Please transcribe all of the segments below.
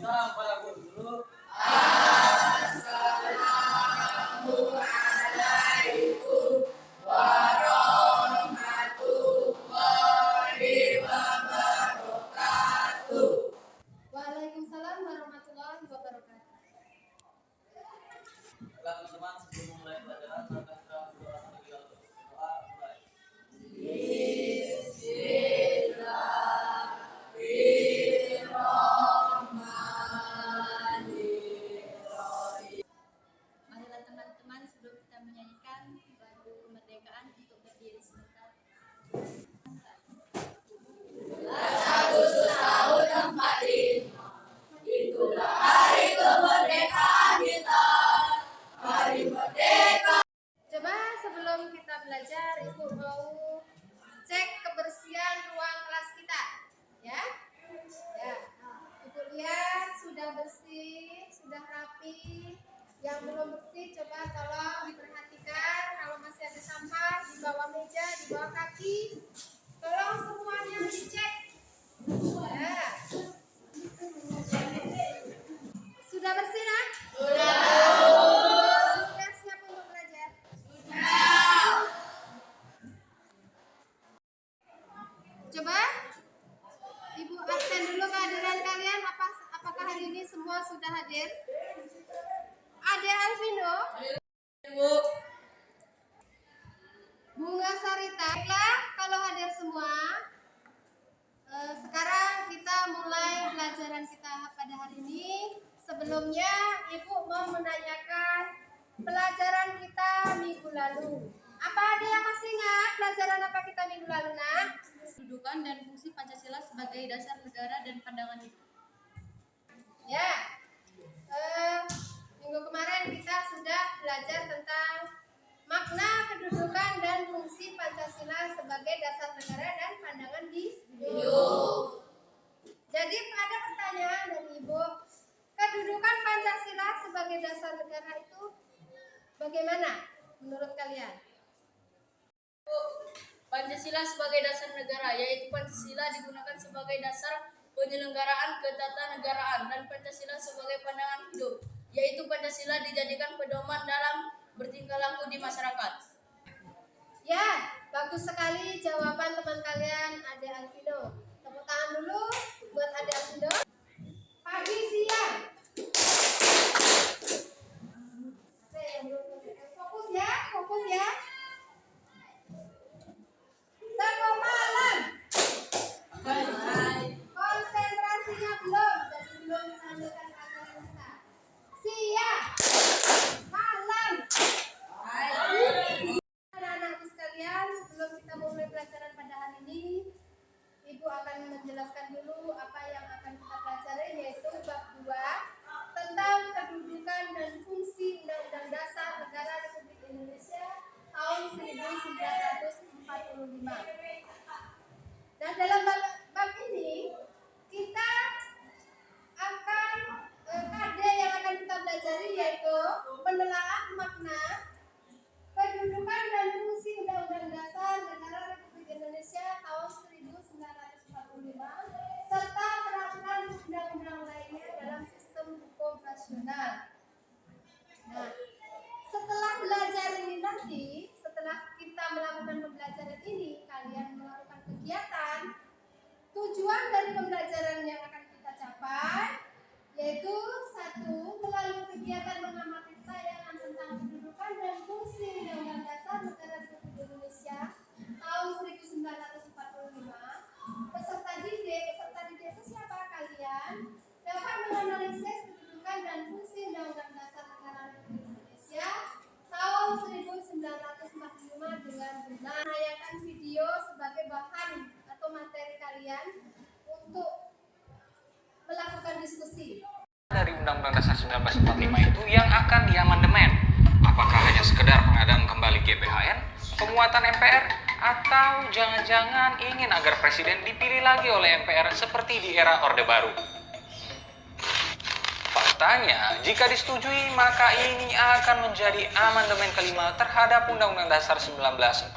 Assalamualaikum warahmatullahi wabarakatuh. Waalaikumsalam warahmatullahi wabarakatuh. Teman-teman, sebelum mulai pelajaran, maka kita berdoa terlebih dahulu. Doa mulai. Marilah teman-teman sebelum kita menyanyikan lagu kemerdekaan untuk berdiri sebentar. Agustus tahun 45, itulah hari kemerdekaan kita. Hari merdeka. Coba sebelum kita belajar, Ibu mau cek kebersihan ruang kelas kita, ya. Ya, Ibu lihat sudah bersih, sudah rapi. Yang belum bersih coba tolong diperhatikan. Kalau masih ada sampah di bawah meja, di bawah kaki, tolong semuanya dicek. Ya. Sudah bersih, nak? Sudah siap untuk belajar? Coba Ibu absen dulu kehadiran kalian. Apakah hari ini semua sudah hadir? Ada Alvino, Bunga Sarita. Baiklah, kalau hadir semua, sekarang kita mulai pelajaran kita pada hari ini. Sebelumnya, Ibu mau menanyakan pelajaran kita minggu lalu. Apa ada yang masih ingat pelajaran apa kita minggu lalu, nak? Kedudukan dan fungsi Pancasila sebagai dasar negara dan pandangan hidup. Ya, minggu kemarin kita sudah belajar tentang makna kedudukan dan fungsi Pancasila sebagai dasar negara dan pandangan hidup. Jadi ada pertanyaan dari Ibu, kedudukan Pancasila sebagai dasar negara itu bagaimana menurut kalian? Pancasila sebagai dasar negara, yaitu Pancasila digunakan sebagai dasar penyelenggaraan ketatanegaraan dan Pancasila sebagai pandangan hidup, yaitu Pancasila dijadikan pedoman dalam bertingkah laku di masyarakat. Ya, bagus sekali jawaban teman kalian, Ade Alvino. Tepuk tangan dulu buat Ade Alvino. Pagi, siang. Fokus ya, fokus ya. Tengok malam. Konsentrasinya belum, jadi belum melanjutkan pelajaran kita. Siang, malam. Anak-anakku sekalian, sebelum kita mulai pelajaran pada hari ini, Ibu akan menjelaskan dulu apa yang akan kita pelajari, yaitu bab 2 tentang kedudukan dan fungsi Undang-Undang Dasar Negara Republik Indonesia tahun 1945. Nah, dalam bab ini kita akan KD yang akan kita pelajari yaitu penelaah makna kedudukan dan fungsi Undang-Undang Dasar Negara Republik Indonesia tahun 1945 serta peraturan undang-undang lainnya dalam sistem hukum nasional. Nah, setelah belajar ini nanti, setelah kita melakukan pembelajaran ini, kalian melakukan kegiatan. Tujuan dari pembelajaran yang akan kita capai yaitu 1. Melalui kegiatan mengamati tayangan tentang kedudukan dan fungsi Undang-Undang Dasar Negara Republik Indonesia tahun 1945. Peserta didik itu siapa kalian? Dapat menganalisis kedudukan dan fungsi Undang-Undang Dasar Negara Republik Indonesia tahun 1945 dengan benar. Menayangkan video sebagai bahan atau materi kalian untuk melakukan diskusi. Dari Undang-Undang Dasar 1945 itu yang akan diamandemen? Apakah hanya sekedar pengadaan kembali GBHN, penguatan MPR, atau jangan-jangan ingin agar presiden dipilih lagi oleh MPR seperti di era Orde Baru? Faktanya, jika disetujui, maka ini akan menjadi amandemen kelima terhadap Undang-Undang Dasar 1945.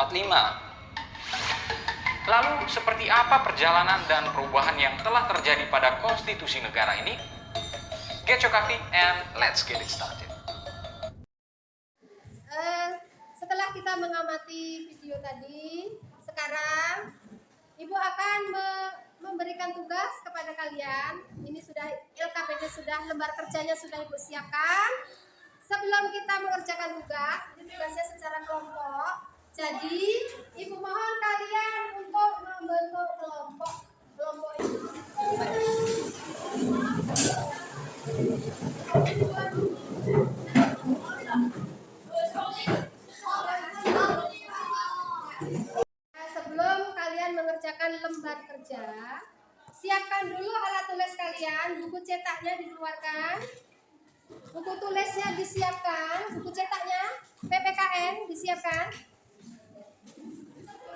Lalu, seperti apa perjalanan dan perubahan yang telah terjadi pada konstitusi negara ini? Get your coffee and let's get it started. Setelah kita mengamati video tadi, sekarang Ibu akan memberikan tugas kepada kalian. Ini sudah LKPD, sudah lembar kerjanya sudah Ibu siapkan. Sebelum kita mengerjakan tugas, ini tugasnya secara kelompok. Jadi Ibu mohon kalian untuk membentuk kelompok ini. Sebelum kalian mengerjakan lembar kerja, siapkan dulu alat tulis kalian. Buku cetaknya dikeluarkan, buku tulisnya disiapkan, buku cetaknya PPKN disiapkan.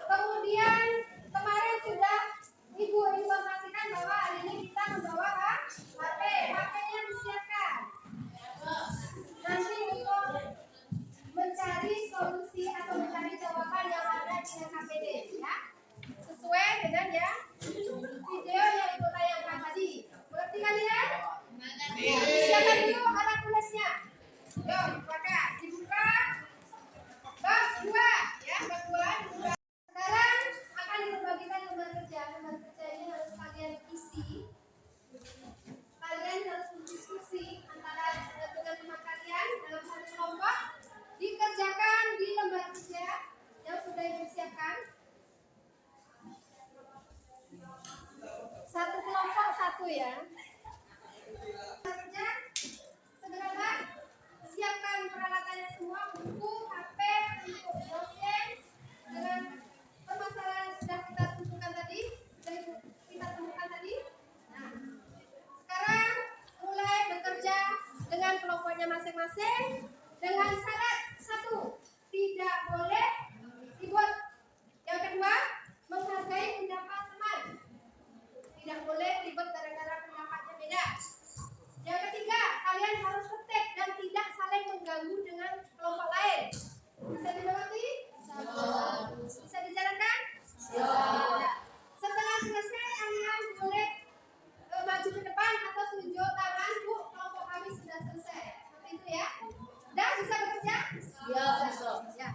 Kemudian kemarin sudah Ibu informasikan bahwa hari ini kita membawa HP. HP-nya disiapkan. Nanti untuk mencari solusi atau mencari jawaban yang ada di LKPD, ya, sesuai dengan ya video yang Ibu tayangkan tadi. Mengerti kalian? Siapkan dulu alat tulisnya. Yuk, dibuka bab 2, ya, bab 2 dibuka. Sekarang akan dibagikan lembar kerja. Lembar kerja ini harus kalian isi. Kalian harus berdiskusi antara dengan teman kalian dalam satu kelompok. Dikerjakan di lembar kerja yang sudah disiapkan. Satu kelompok satu, ya. Lembar kerja segera siapkan peralatannya semua, buku, HP, untuk dosen dengan permasalahan yang sudah kita tentukan tadi, Nah, sekarang mulai bekerja dengan kelompoknya masing-masing dengan syarat 1, tidak boleh ribut. Yang kedua, menghargai pendapat teman. Tidak boleh ribut gara-gara pendapatnya beda. Yang ketiga, kalian harus tertib dan tidak saling mengganggu dengan kelompok lain. Bisa dimengerti? Bisa dijalankan? Ya. Setelah selesai, kalian boleh maju ke depan atau tunjuk tangan, Bu, kelompok kami sudah selesai. Seperti itu, ya. Dah bisa bekerja? Ya, bisa. Ya.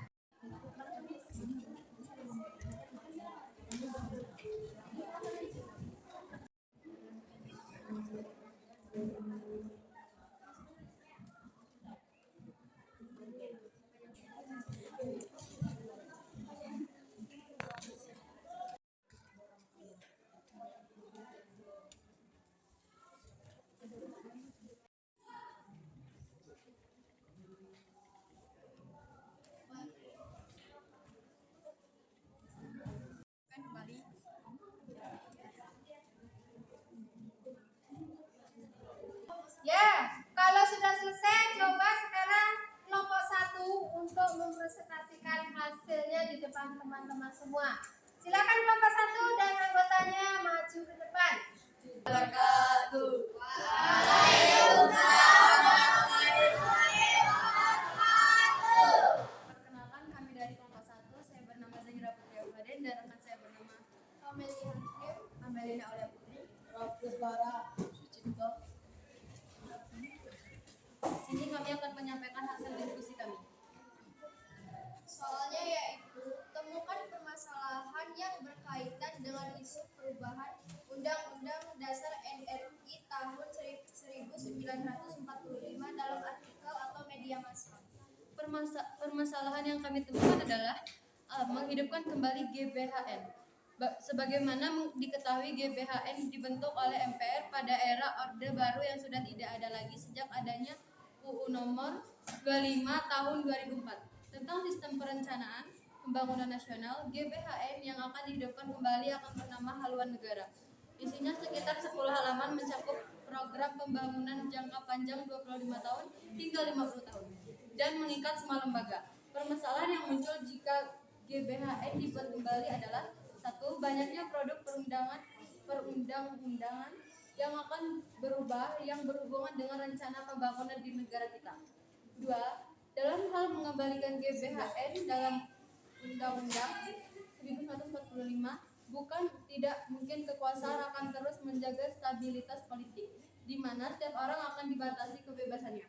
Ya, kalau sudah selesai, coba sekarang kelompok 1 untuk mempresentasikan hasilnya di depan teman-teman semua. Silakan kelompok 1 dan anggotanya maju ke depan. Wabarakatuh. Perkenalkan, kami dari kelompok 1. Saya bernama Zahira Putri Abaden dan rekan saya bernama Amelina Aulia Putri. Sini kami akan menyampaikan hasil diskusi kami. Soalnya yaitu temukan permasalahan yang berkaitan dengan isu perubahan Undang-Undang Dasar NRI tahun 1945 dalam artikel atau media massa. Permasalahan yang kami temukan adalah menghidupkan kembali GBHN. Sebagaimana diketahui, GBHN dibentuk oleh MPR pada era Orde Baru yang sudah tidak ada lagi sejak adanya UU Nomor 25 Tahun 2004 tentang Sistem Perencanaan Pembangunan Nasional. GBHN yang akan dihidupkan kembali akan bernama Haluan Negara. Isinya sekitar 10 halaman, mencakup program pembangunan jangka panjang 25 tahun hingga 50 tahun dan mengikat semua lembaga. Permasalahan yang muncul jika GBHN dibuat kembali adalah: 1. Banyaknya produk perundang-undangan yang akan berubah yang berhubungan dengan rencana pembangunan di negara kita. 2. Dalam hal mengembalikan GBHN dalam Undang-Undang 1945, bukan tidak mungkin kekuasaan akan terus menjaga stabilitas politik. di mana setiap orang akan dibatasi kebebasannya.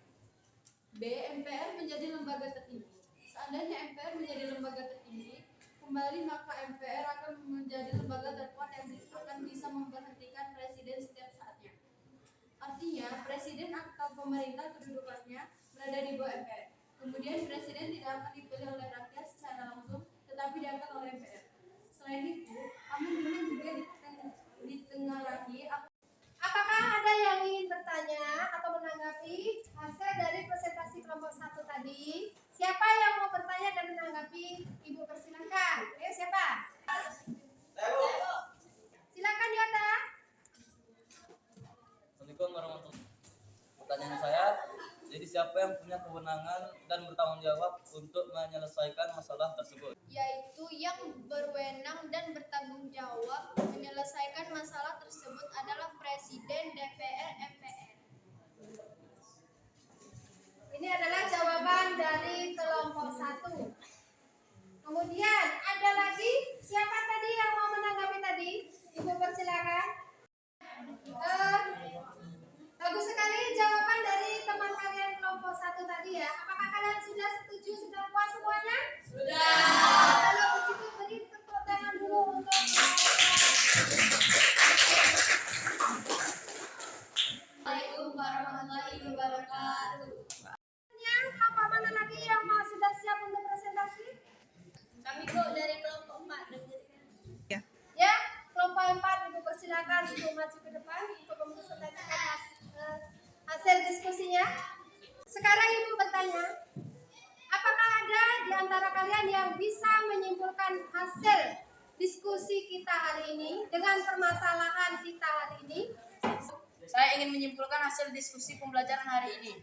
B. MPR menjadi lembaga tertinggi. Seandainya MPR menjadi lembaga tertinggi, kembali maka MPR akan menjadi lembaga terkuat yang akan bisa memberhentikan presiden setiap saatnya. Artinya, presiden atau pemerintah kedudukannya berada di bawah MPR. Kemudian presiden tidak akan dipilih oleh rakyat secara langsung, tetapi diangkat oleh MPR. Selain itu, amandemen juga ditengarai. Apakah ada yang ingin bertanya atau menanggapi hasil dari presentasi kelompok 1 tadi? Siapa yang mau bertanya dan menanggapi? Ibu persilahkan. Ayo siapa? Silakan Yota. Assalamualaikum warahmatullahi wabarakatuh. Pertanyaan saya, jadi siapa yang punya kewenangan dan bertanggung jawab untuk menyelesaikan masalah tersebut? Yaitu yang berwenang dan bertanggung jawab menyelesaikan masalah tersebut adalah Presiden, DPR, MPR. Ini adalah jawaban dari kelompok 1. Kemudian ada lagi siapa tadi yang mau menanggapi tadi? Ibu persilakan. Bagus sekali jawaban dari teman kalian kelompok 1 tadi ya. Apakah kalian sudah setuju, sudah puas semuanya? Sudah. Kalau begitu beri tepuk tangan dulu untuk Assalamualaikum warahmatullahi wabarakatuh. apa mana lagi yang mau sudah siap untuk presentasi? Kami kok dari kelompok 4. Ya, kelompok 4 Ibu persilakan untuk maju ke depan untuk mempresentasikan hasil diskusinya. Sekarang Ibu bertanya, apakah ada di antara kalian yang bisa menyimpulkan hasil diskusi kita hari ini dengan permasalahan kita hari ini? Saya ingin menyimpulkan hasil diskusi pembelajaran hari ini.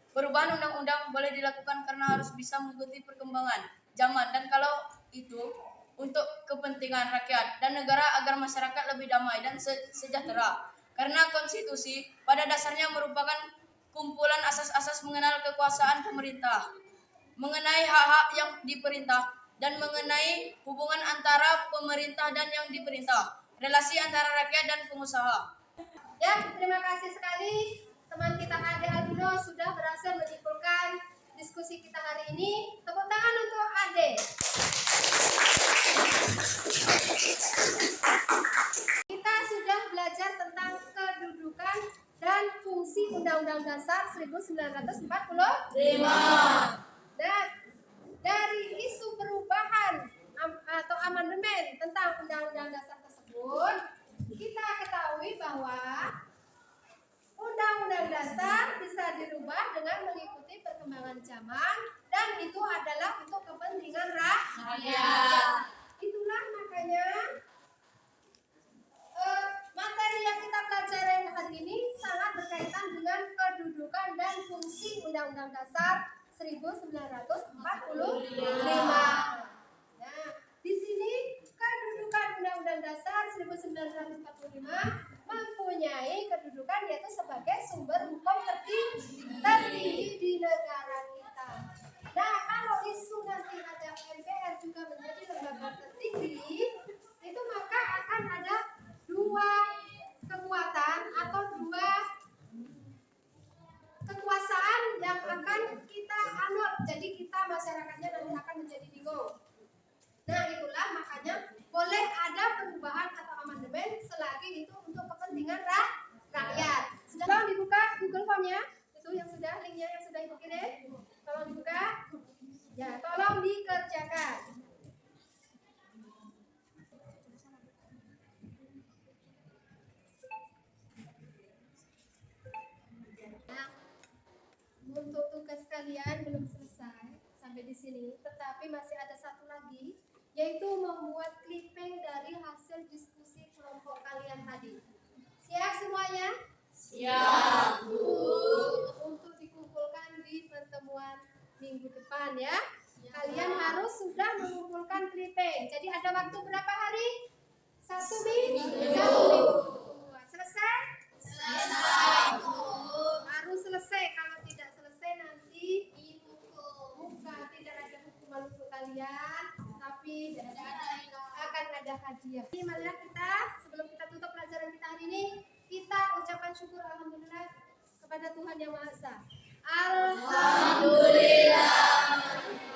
Perubahan undang-undang boleh dilakukan karena harus bisa mengikuti perkembangan zaman dan kalau itu untuk kepentingan rakyat dan negara agar masyarakat lebih damai dan sejahtera. Karena konstitusi pada dasarnya merupakan kumpulan asas-asas mengenal kekuasaan pemerintah, mengenai hak-hak yang diperintah, dan mengenai hubungan antara pemerintah dan yang diperintah, relasi antara rakyat dan pengusaha. Ya, terima kasih sekali teman kita Ade Albino sudah berhasil menyimpulkan diskusi kita hari ini. Tepuk tangan untuk Ade. Kita sudah belajar tentang kedudukan dan fungsi Undang-Undang Dasar 1945. Dan dari isu perubahan atau amandemen tentang Undang-Undang Dasar tersebut, kita ketahui bahwa Undang-Undang Dasar bisa dirubah dengan mengikuti perkembangan zaman dan itu adalah untuk kepentingan rakyat. Itulah makanya materi yang kita pelajari hari ini sangat berkaitan dengan kedudukan dan fungsi Undang-Undang Dasar 1945. Nah, di sini kedudukan Undang-Undang Dasar 1945 mempunyai kedudukan yaitu sebagai sumber hukum tertinggi di negara kita. Nah, kalau isu nanti ada MPR juga menjadi lembaga tertinggi, itu maka akan ada dua kekuatan atau dua kekuasaan yang akan kita anut. Jadi kita masyarakatnya nanti akan menjadi bingung. Nah, itulah makanya boleh ada perubahan atau amandemen selagi itu untuk kepentingan rakyat. Sudah tolong dibuka Google Form-nya, itu yang sudah linknya yang sudah Ibu kirim. Tolong dibuka. Ya, tolong dikerjakan. Nah, untuk tugas kalian belum selesai sampai di sini, tetapi masih ada satu lagi, yaitu membuat clipping dari hasil diskusi kelompok kalian tadi. Siap semuanya? Siap, Bu. Untuk dikumpulkan di pertemuan minggu depan ya. Kalian harus sudah mengumpulkan clipping. Jadi ada waktu berapa hari? 1 minggu. 1 minggu. Selesai? Selesai, Bu. Harus selesai. Kalau tidak selesai nanti bukan tidak ada hukuman untuk kalian, tapi akan ada hadiah. berbahagia. Jadi marilah kita sebelum kita tutup pelajaran kita hari ini, kita ucapkan syukur alhamdulillah kepada Tuhan Yang Maha Esa. Alhamdulillah.